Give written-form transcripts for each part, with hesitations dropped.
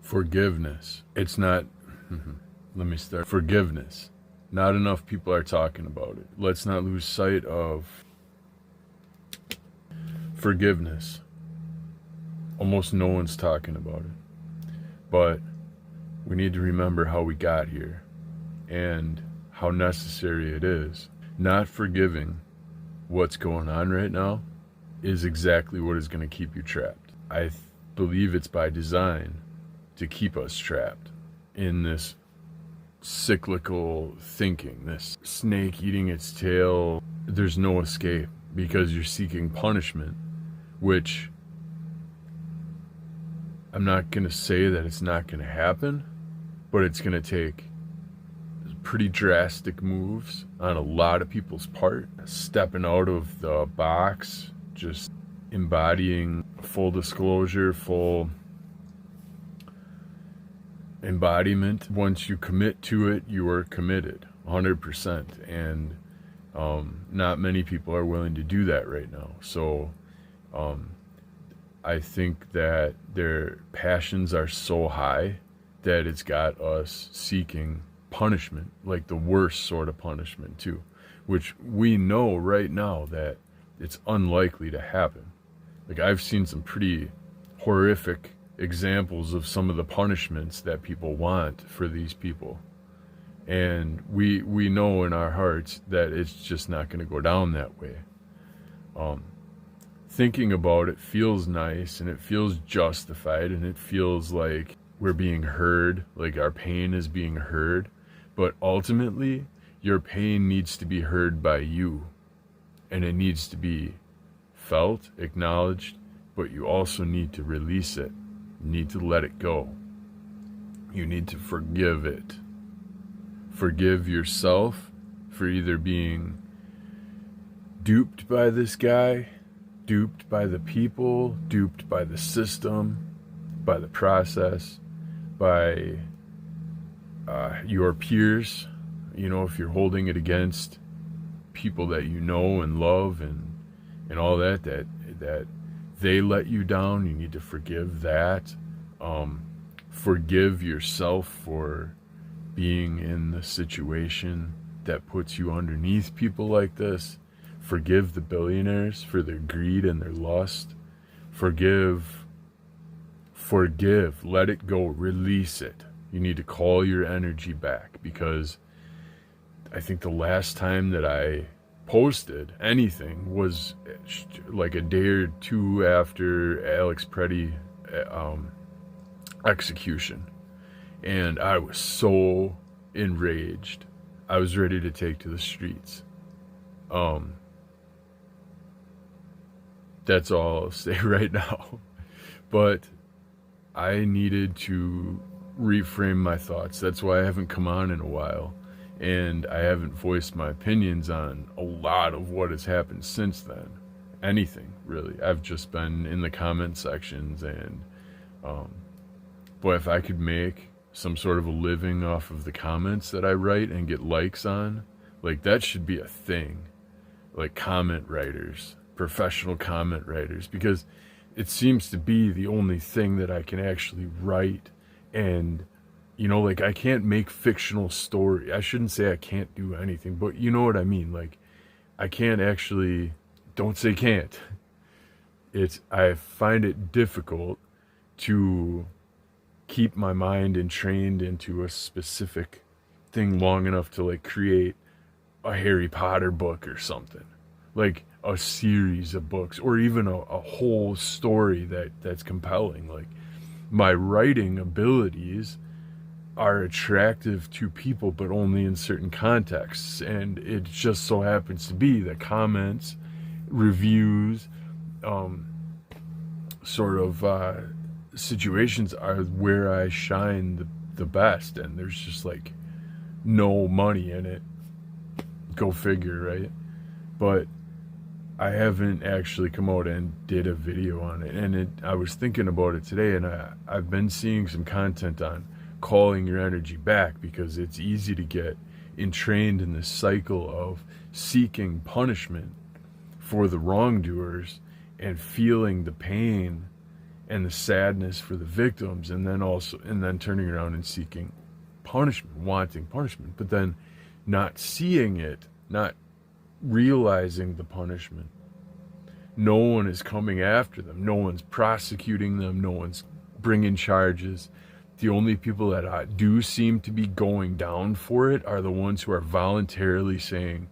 Forgiveness. It's not, let me start. Forgiveness. Not enough people are talking about it. Let's not lose sight of forgiveness. Almost no one's talking about it. But we need to remember how we got here and how necessary it is. Not forgiving what's going on right now is exactly what is going to keep you trapped. I believe it's by design to keep us trapped in this cyclical thinking, this snake eating its tail. There's no escape because you're seeking punishment, which I'm not going to say that it's not going to happen, but it's going to take pretty drastic moves on a lot of people's part, stepping out of the box, just embodying full disclosure, full embodiment. Once you commit to it, you are committed 100%, and not many people are willing to do that right now. So I think that their passions are so high that it's got us seeking punishment, like the worst sort of punishment too, which we know right now that it's unlikely to happen. Like, I've seen some pretty horrific examples of some of the punishments that people want for these people, and we know in our hearts that it's just not going to go down that way. Thinking about it feels nice, and it feels justified, and it feels like we're being heard, like our pain is being heard. But ultimately, your pain needs to be heard by you, and it needs to be felt, acknowledged, but you also need to release it. You need to let it go. You need to forgive it. Forgive yourself for either being duped by this guy, duped by the people, duped by the system, by the process, by your peers. You know, if you're holding it against people that you know and love and all that they let you down, you need to forgive that. Forgive yourself for being in the situation that puts you underneath people like this. Forgive the billionaires for their greed and their lust. Forgive, let it go, release it. You need to call your energy back, because I think the last time that I posted anything was like a day or two after Alex Preddy execution, and I was so enraged. I was ready to take to the streets. That's all I'll say right now. But I needed to reframe my thoughts. That's why I haven't come on in a while, and I haven't voiced my opinions on a lot of what has happened since then. Anything, really. I've just been in the comment sections, and boy, if I could make some sort of a living off of the comments that I write and get likes on, like, that should be a thing. Like, comment writers, professional comment writers, because it seems to be the only thing that I can actually write. And, you know, like, I can't make fictional story. I shouldn't say I can't do anything, but you know what I mean. Like, I can't actually, don't say can't. I find it difficult to keep my mind entrained into a specific thing long enough to, like, create a Harry Potter book or something, like a series of books, or even a whole story that's compelling. Like, my writing abilities are attractive to people, but only in certain contexts, and it just so happens to be that comments, reviews, situations are where I shine the best, and there's just like no money in it. Go figure, right? But I haven't actually come out and did a video on it, and I was thinking about it today, and I've been seeing some content on calling your energy back, because it's easy to get entrained in this cycle of seeking punishment for the wrongdoers and feeling the pain and the sadness for the victims, and then turning around and seeking punishment, wanting punishment, but then not seeing it, not realizing the punishment. No one is coming after them. No one's prosecuting them. No one's bringing charges. The only people that do seem to be going down for it are the ones who are voluntarily saying,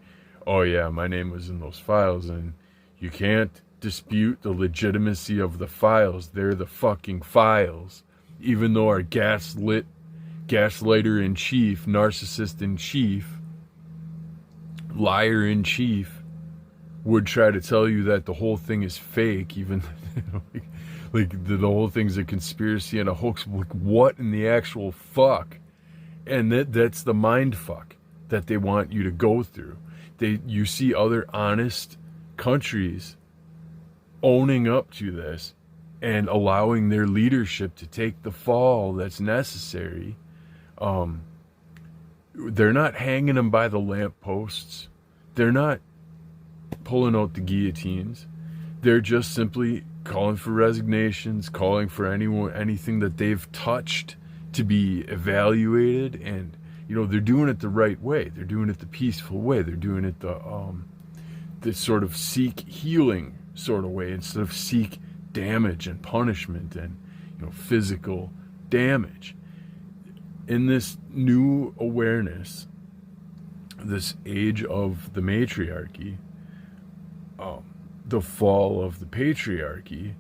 oh yeah, my name was in those files, and you can't dispute the legitimacy of the files. They're the fucking files. Even though our gaslighter in chief, narcissist in chief, liar in chief would try to tell you that the whole thing is fake, even like the whole thing's a conspiracy and a hoax. Like, what in the actual fuck? And that's the mind fuck that they want you to go through. You see other honest countries owning up to this and allowing their leadership to take the fall that's necessary. They're not hanging them by the lampposts. They're not pulling out the guillotines. They're just simply calling for resignations, calling for anything that they've touched to be evaluated, and they're doing it the right way. They're doing it the peaceful way. They're doing it the sort of seek healing sort of way, instead of seek damage and punishment and physical damage. In this new awareness, this age of the matriarchy, the fall of the patriarchy,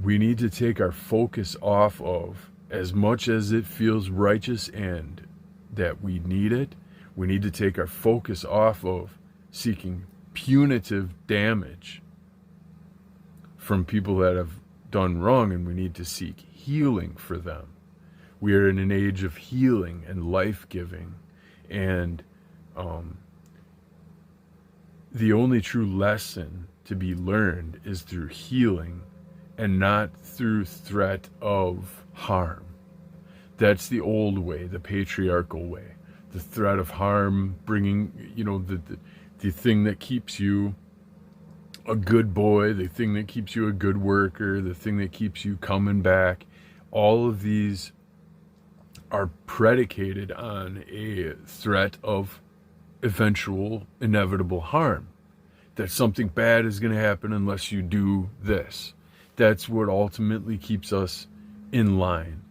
we need to take our focus off of, as much as it feels righteous and that we need it, we need to take our focus off of seeking punitive damage from people that have done wrong, and we need to seek healing for them. We are in an age of healing and life-giving, and the only true lesson to be learned is through healing and not through threat of harm. That's the old way, the patriarchal way. The threat of harm, bringing, the thing that keeps you a good boy, the thing that keeps you a good worker, the thing that keeps you coming back. All of these are predicated on a threat of eventual, inevitable harm. That something bad is going to happen unless you do this. That's what ultimately keeps us in line.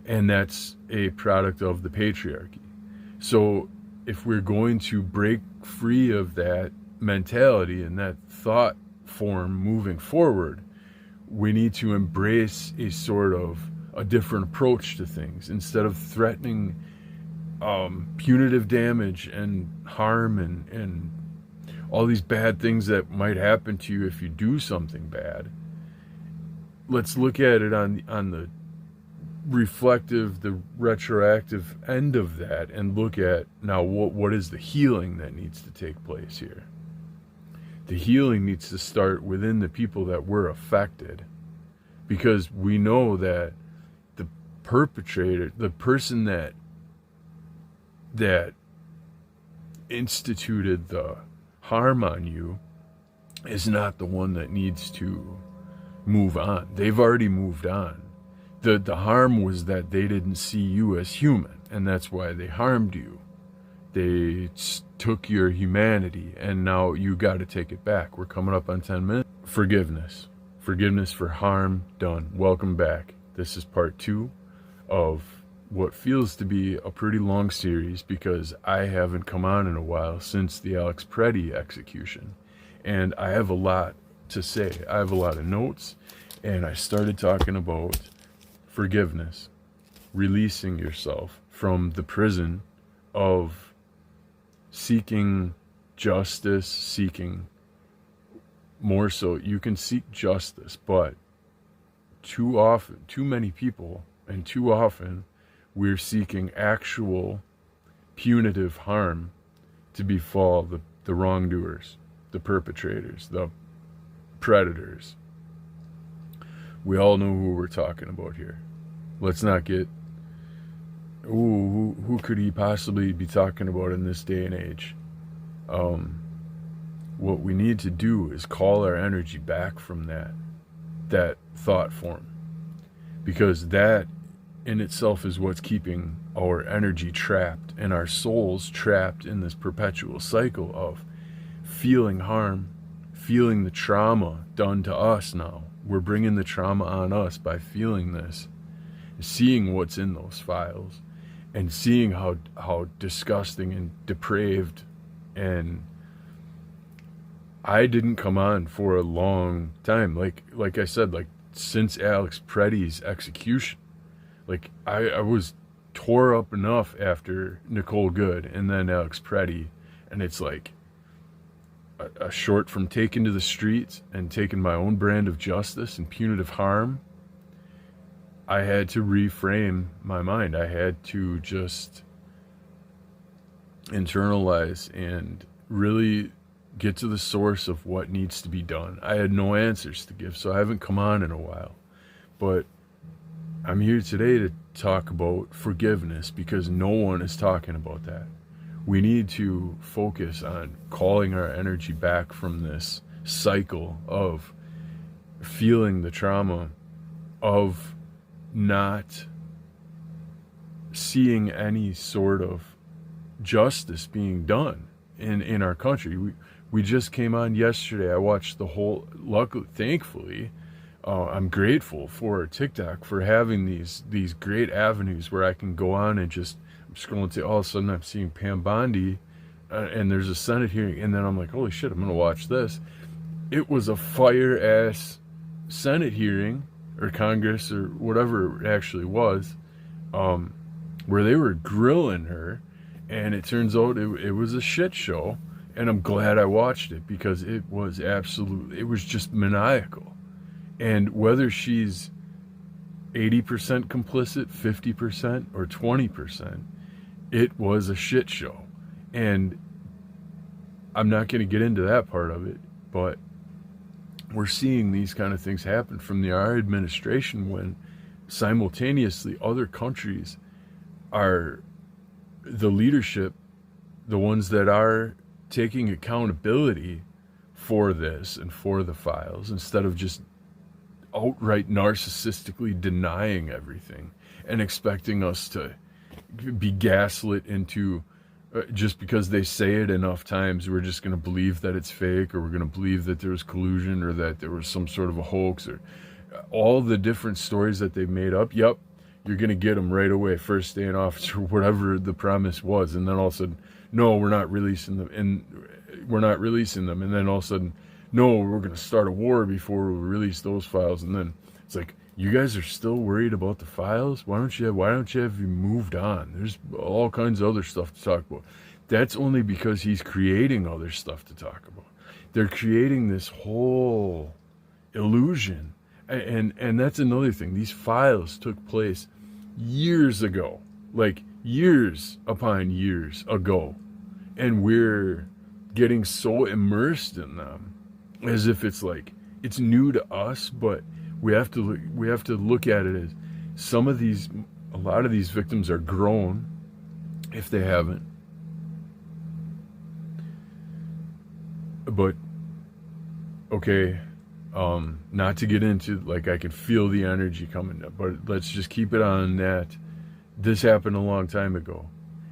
And that's a product of the patriarchy. So if we're going to break free of that mentality and that thought form moving forward, we need to embrace a sort of a different approach to things. Instead of threatening punitive damage and harm and all these bad things that might happen to you if you do something bad, let's look at it on the reflective, the retroactive end of that, and look at now what is the healing that needs to take place here. The healing needs to start within the people that were affected, because we know that the perpetrator, the person that instituted the harm on you, is not the one that needs to move on. They've already moved on. The harm was that they didn't see you as human, and that's why they harmed you. They took your humanity, and now you got to take it back. We're coming up on 10 minutes. Forgiveness. Forgiveness for harm done. Welcome back. This is part 2 of what feels to be a pretty long series, because I haven't come on in a while since the Alex Preddy execution. And I have a lot to say. I have a lot of notes, and I started talking about forgiveness, releasing yourself from the prison of seeking justice, seeking more so. You can seek justice, but too many people, and too often, we're seeking actual punitive harm to befall the wrongdoers, the perpetrators, the predators. We all know who we're talking about here. Let's not get, who could he possibly be talking about in this day and age? What we need to do is call our energy back from that thought form, because that in itself is what's keeping our energy trapped and our souls trapped in this perpetual cycle of feeling harm, feeling the trauma done to us. Now we're bringing the trauma on us by feeling this, seeing what's in those files, and seeing how disgusting and depraved. And I didn't come on for a long time, like I said, like since Alex Preddy's execution. Like I was tore up enough after Nicole Good and then Alex Preddy, and it's like a short from taking to the streets and taking my own brand of justice and punitive harm. I had to reframe my mind. I had to just internalize and really get to the source of what needs to be done. I had no answers to give, so I haven't come on in a while. But I'm here today to talk about forgiveness, because no one is talking about that. We need to focus on calling our energy back from this cycle of feeling the trauma, of not seeing any sort of justice being done in our country. We just came on yesterday. I watched the whole, luckily, thankfully, I'm grateful for TikTok for having these great avenues where I can go on and just, I'm scrolling to, all of a sudden I'm seeing Pam Bondi, and there's a Senate hearing, and then I'm like, holy shit, I'm gonna watch this. It was a fire-ass Senate hearing, or Congress, or whatever it actually was, where they were grilling her, and it turns out it was a shit show, and I'm glad I watched it, because it was just maniacal. And whether she's 80% complicit, 50%, or 20%, it was a shit show. And I'm not going to get into that part of it, but we're seeing these kind of things happen from our administration, when simultaneously other countries are the leadership, the ones that are taking accountability for this and for the files, instead of just outright narcissistically denying everything and expecting us to be gaslit into, just because they say it enough times, we're just going to believe that it's fake, or we're going to believe that there was collusion, or that there was some sort of a hoax, or all the different stories that they've made up. Yep, you're going to get them right away, first day in office, or whatever the promise was. And then all of a sudden, no, we're not releasing them. And then all of a sudden, no, we're going to start a war before we release those files. And then it's like, you guys are still worried about the files? Why don't you have you moved on? There's all kinds of other stuff to talk about. That's only because he's creating other stuff to talk about. They're creating this whole illusion. And that's another thing. These files took place years ago, like years upon years ago. And we're getting so immersed in them as if it's like it's new to us, but we have to look at it as a lot of these victims are grown, if they haven't. But okay, not to get into, like, I can feel the energy coming up, but let's just keep it on that. This happened a long time ago,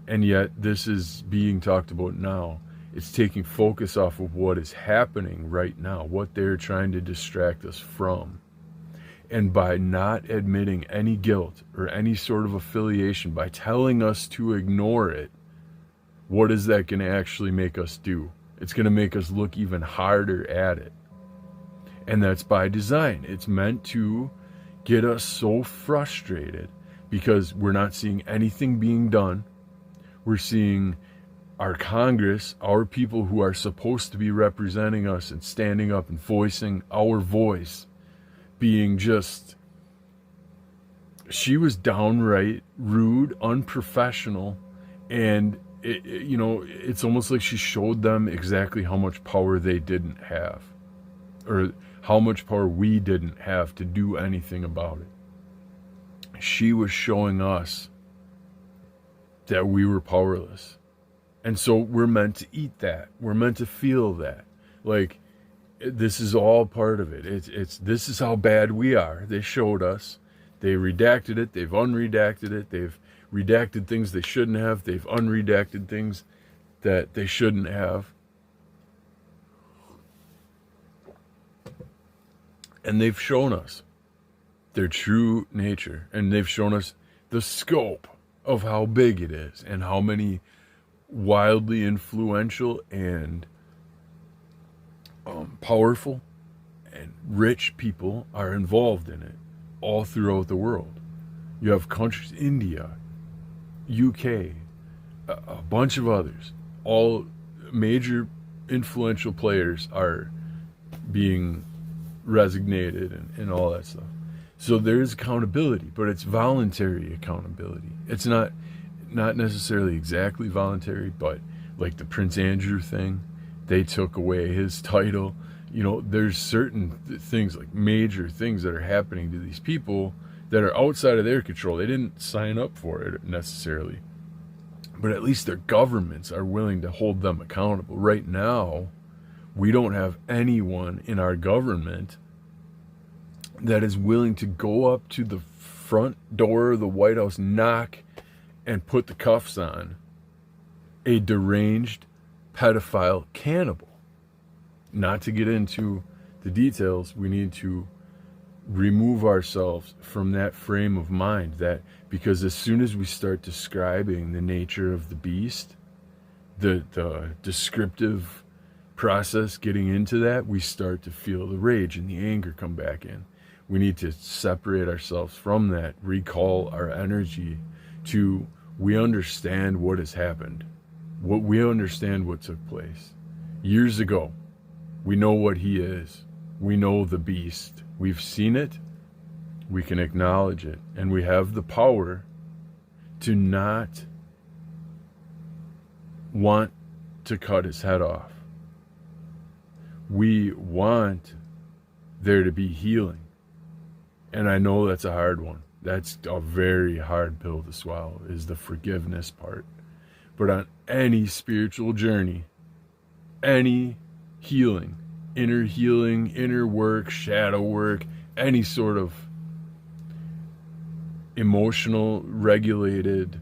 and yet this is being talked about now. It's taking focus off of what is happening right now, what they're trying to distract us from. And by not admitting any guilt or any sort of affiliation, by telling us to ignore it, what is that going to actually make us do? It's going to make us look even harder at it. And that's by design. It's meant to get us so frustrated because we're not seeing anything being done. We're seeing our Congress, our people who are supposed to be representing us and standing up and voicing our voice, being just, she was downright rude, unprofessional, and it's almost like she showed them exactly how much power they didn't have, or how much power we didn't have to do anything about it. She was showing us that we were powerless. And so we're meant to eat that. We're meant to feel that. Like, This is all part of it. This is how bad we are. They showed us. They redacted it. They've unredacted it. They've redacted things they shouldn't have. They've unredacted things that they shouldn't have. And they've shown us their true nature. And they've shown us the scope of how big it is and how many wildly influential and powerful and rich people are involved in it all throughout the world. You have countries, India, UK, a bunch of others, all major influential players are being resignated and all that stuff. So there's accountability, but it's voluntary accountability. It's not necessarily exactly voluntary, but like the Prince Andrew thing, they took away his title. You know, there's certain things, like major things that are happening to these people that are outside of their control. They didn't sign up for it necessarily, but at least their governments are willing to hold them accountable. Right now, we don't have anyone in our government that is willing to go up to the front door of the White House, knock, and put the cuffs on a deranged pedophile cannibal. Not to get into the details, we need to remove ourselves from that frame of mind, that because as soon as we start describing the nature of the beast, the descriptive process, getting into that, we start to feel the rage and the anger come back in. We need to separate ourselves from that, recall our energy to, we understand what has happened. We understand what took place years ago. We know what he is. We know the beast. We've seen it. We can acknowledge it. And we have the power to not want to cut his head off. We want there to be healing. And I know that's a hard one. That's a very hard pill to swallow, is the forgiveness part. But on any spiritual journey, any healing, inner work, shadow work, any sort of emotional, regulated,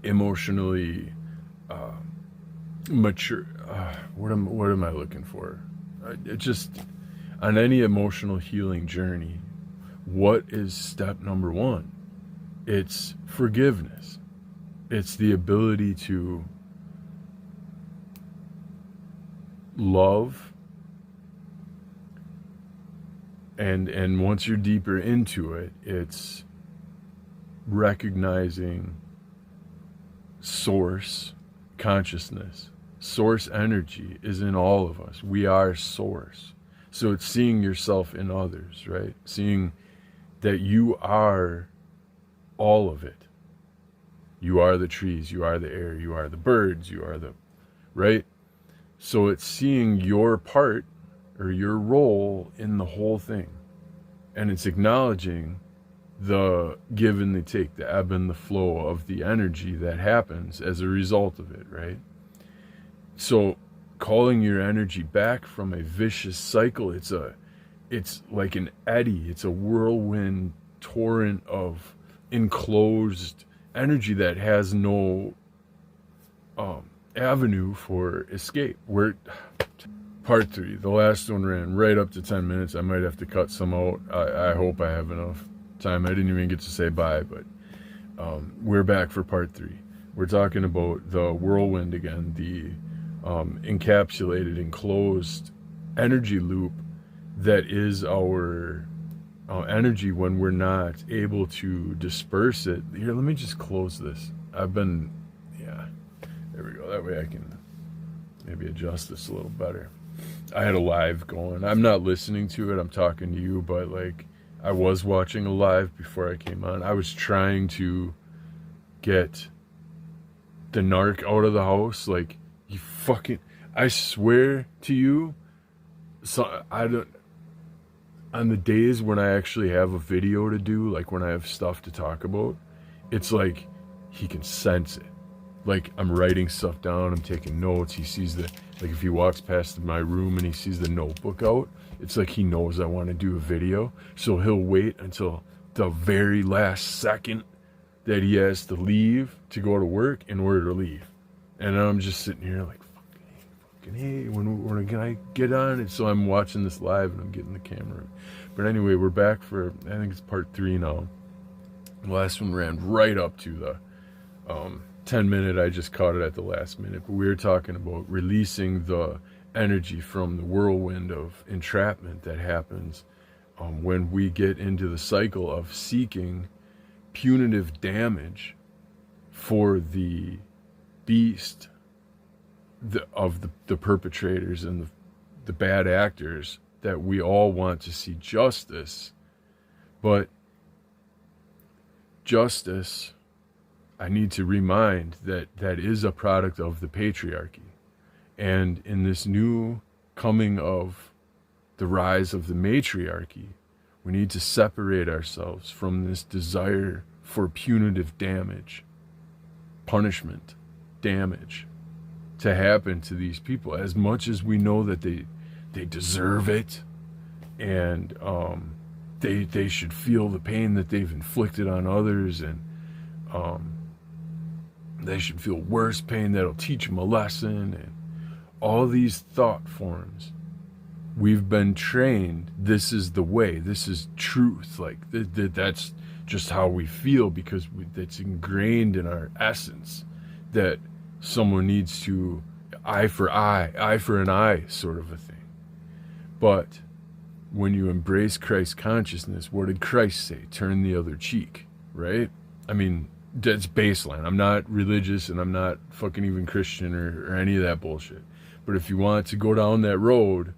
emotionally mature, what am I looking for? It just, on any emotional healing journey, what is step number one? It's forgiveness. It's the ability to love, and once you're deeper into it, it's recognizing source consciousness. Source energy is in all of us. We are source. So it's seeing yourself in others, right? Seeing that you are all of it. You are the trees, you are the air, you are the birds, you are the, right? So it's seeing your part or your role in the whole thing. And it's acknowledging the give and the take, the ebb and the flow of the energy that happens as a result of it, right? So calling your energy back from a vicious cycle, it's like an eddy, it's a whirlwind torrent of enclosed energy that has no avenue for escape. We're part 3, the last one ran right up to 10 minutes. I might have to cut some out. I hope I have enough time. I didn't even get to say bye, but we're back for part 3. We're talking about the whirlwind again, the encapsulated, enclosed energy loop that is our energy when we're not able to disperse it. Here, let me just close this. There we go. That way I can maybe adjust this a little better. I had a live going. I'm not listening to it. I'm talking to you, but like I was watching a live before I came on. I was trying to get the narc out of the house. Like, you fucking, I swear to you, so I don't, on the days when I actually have a video to do, like when I have stuff to talk about, it's like he can sense it. like I'm writing stuff down, I'm taking notes. He sees the, like if he walks past my room and he sees the notebook out, it's like he knows I want to do a video. So he'll wait until the very last second that he has to leave to go to work in order to leave. And I'm just sitting here like, fucking hey, when can I get on it? So I'm watching this live and I'm getting the camera. But anyway, we're back for, I think it's part 3 now. The last one ran right up to the 10 minute. I just caught it at the last minute. But we were talking about releasing the energy from the whirlwind of entrapment that happens when we get into the cycle of seeking punitive damage for the beast of the perpetrators and the bad actors, that we all want to see justice. But justice, I need to remind that is a product of the patriarchy. And in this new coming of the rise of the matriarchy, we need to separate ourselves from this desire for punitive damage, punishment, damage to happen to these people, as much as we know that they deserve it, and they should feel the pain that they've inflicted on others, and they should feel worse pain that'll teach them a lesson, and all these thought forms. We've been trained, this is the way, this is truth, like that's just how we feel, because it's ingrained in our essence that someone needs to eye for an eye sort of a thing. But when you embrace Christ consciousness, what did Christ say? Turn the other cheek, right? I mean, that's baseline. I'm not religious and I'm not fucking even Christian or any of that bullshit. But if you want to go down that road,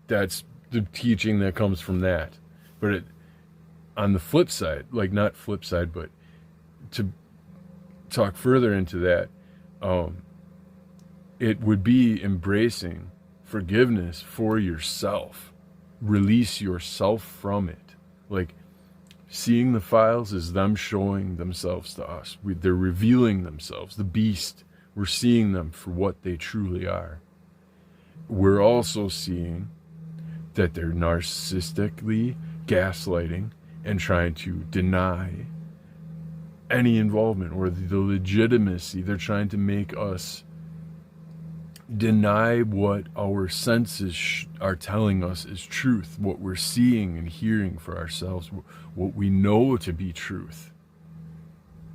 that's the teaching that comes from that. But on the flip side, like not flip side, but to talk further into that, it would be embracing forgiveness for yourself. Release yourself from it. Like, seeing the files is them showing themselves to us. They're revealing themselves. The beast, we're seeing them for what they truly are. We're also seeing that they're narcissistically gaslighting and trying to deny any involvement or the legitimacy. They're trying to make us deny what our senses are telling us is truth, what we're seeing and hearing for ourselves, what we know to be truth.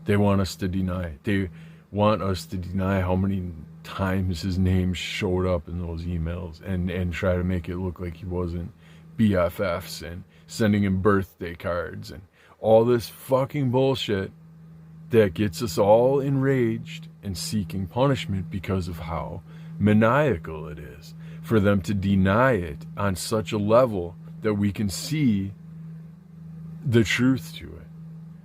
They want us to deny it. They want us to deny how many times his name showed up in those emails, and try to make it look like he wasn't BFFs, and sending him birthday cards and all this fucking bullshit that gets us all enraged and seeking punishment because of how maniacal it is for them to deny it on such a level that we can see the truth to it.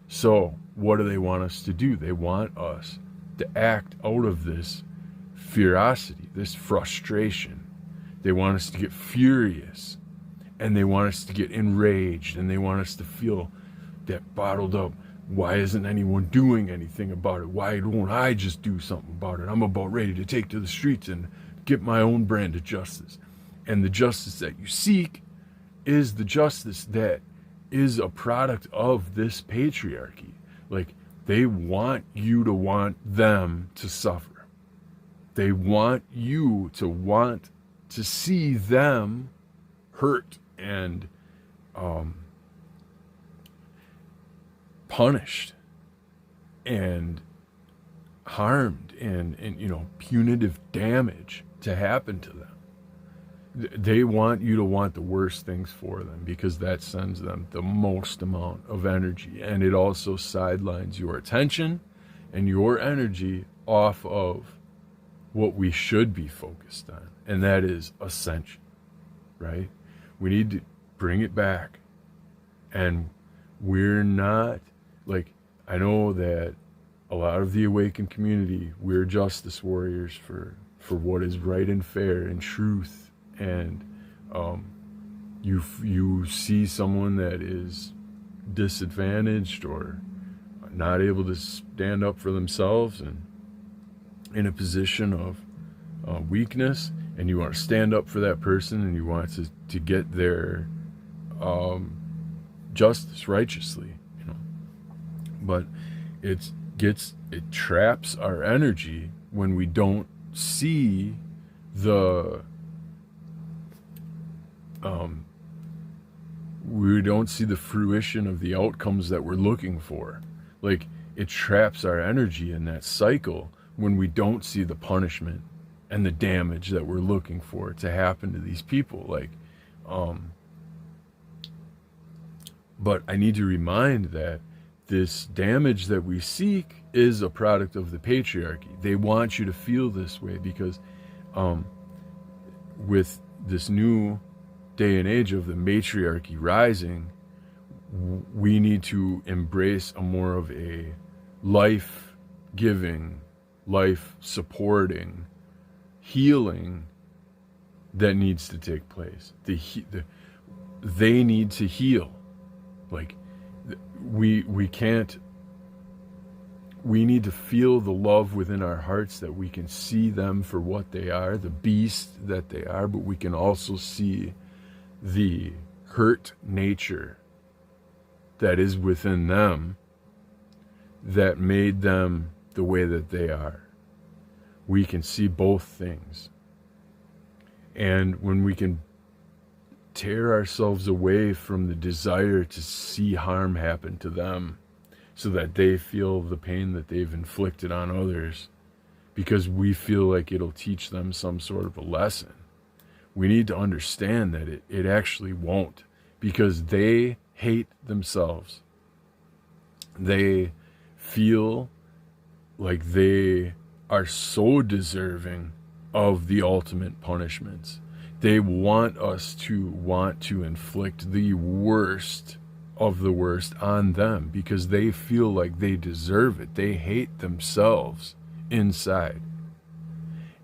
So what do they want us to do? They want us to act out of this ferocity, this frustration. They want us to get furious, and they want us to get enraged, and they want us to feel that bottled up, why isn't anyone doing anything about it? Why don't I just do something about it? I'm about ready to take to the streets and get my own brand of justice. And the justice that you seek is the justice that is a product of this patriarchy. Like, they want you to want them to suffer. They want you to want to see them hurt and punished and harmed, and punitive damage to happen to them. They want you to want the worst things for them, because that sends them the most amount of energy, and it also sidelines your attention and your energy off of what we should be focused on, and that is ascension, right? We need to bring it back. And we're not, like, I know that a lot of the awakened community, we're justice warriors for what is right and fair and truth. And you see someone that is disadvantaged or not able to stand up for themselves, and in a position of weakness, and you want to stand up for that person, and you want to get their justice righteously, but it traps our energy when we don't see the fruition of the outcomes that we're looking for. Like, it traps our energy in that cycle when we don't see the punishment and the damage that we're looking for to happen to these people. But I need to remind that this damage that we seek is a product of the patriarchy. They want you to feel this way because with this new day and age of the matriarchy rising, we need to embrace a more of a life-giving, life-supporting healing that needs to take place. They need to heal. Like, we need to feel the love within our hearts, that we can see them for what they are, the beast that they are, but we can also see the hurt nature that is within them that made them the way that they are. We can see both things. And when we can tear ourselves away from the desire to see harm happen to them so that they feel the pain that they've inflicted on others because we feel like it'll teach them some sort of a lesson, we need to understand that it actually won't, because they hate themselves. They feel like they are so deserving of the ultimate punishments. They want us to inflict the worst of the worst on them because they feel like they deserve it. They hate themselves inside.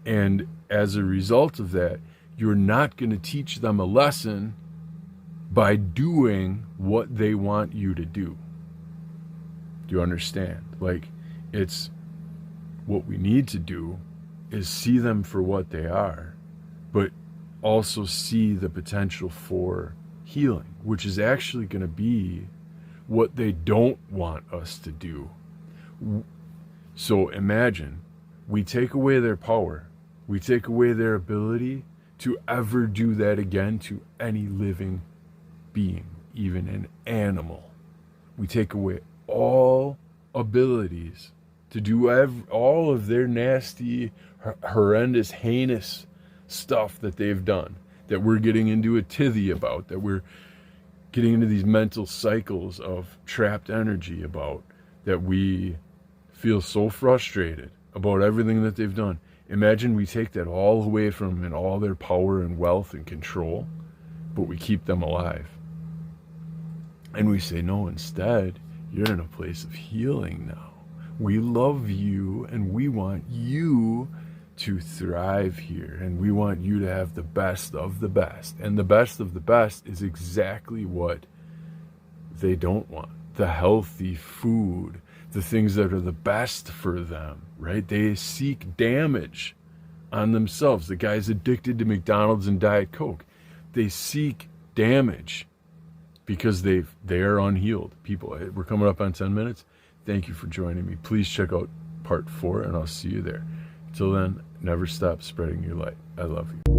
And as a result of that, you're not going to teach them a lesson by doing what they want you to do. Do you understand? Like, it's what we need to do is see them for what they are, but also see the potential for healing, which is actually going to be what they don't want us to do. So imagine we take away their power, we take away their ability to ever do that again to any living being, even an animal. We take away all abilities to do all of their nasty, horrendous, heinous stuff that they've done, that we're getting into a tithy about, that we're getting into these mental cycles of trapped energy about, that we feel so frustrated about everything that they've done. Imagine we take that all away from them and all their power and wealth and control, but we keep them alive. And we say, no, instead, you're in a place of healing now. We love you and we want you to thrive here, and we want you to have the best of the best. And the best of the best is exactly what they don't want. The healthy food, the things that are the best for them, right? They seek damage on themselves. The guy's addicted to McDonald's and Diet Coke. They seek damage because they are unhealed. People, we're coming up on 10 minutes. Thank you for joining me. Please check out part 4, and I'll see you there. Till then, never stop spreading your light. I love you.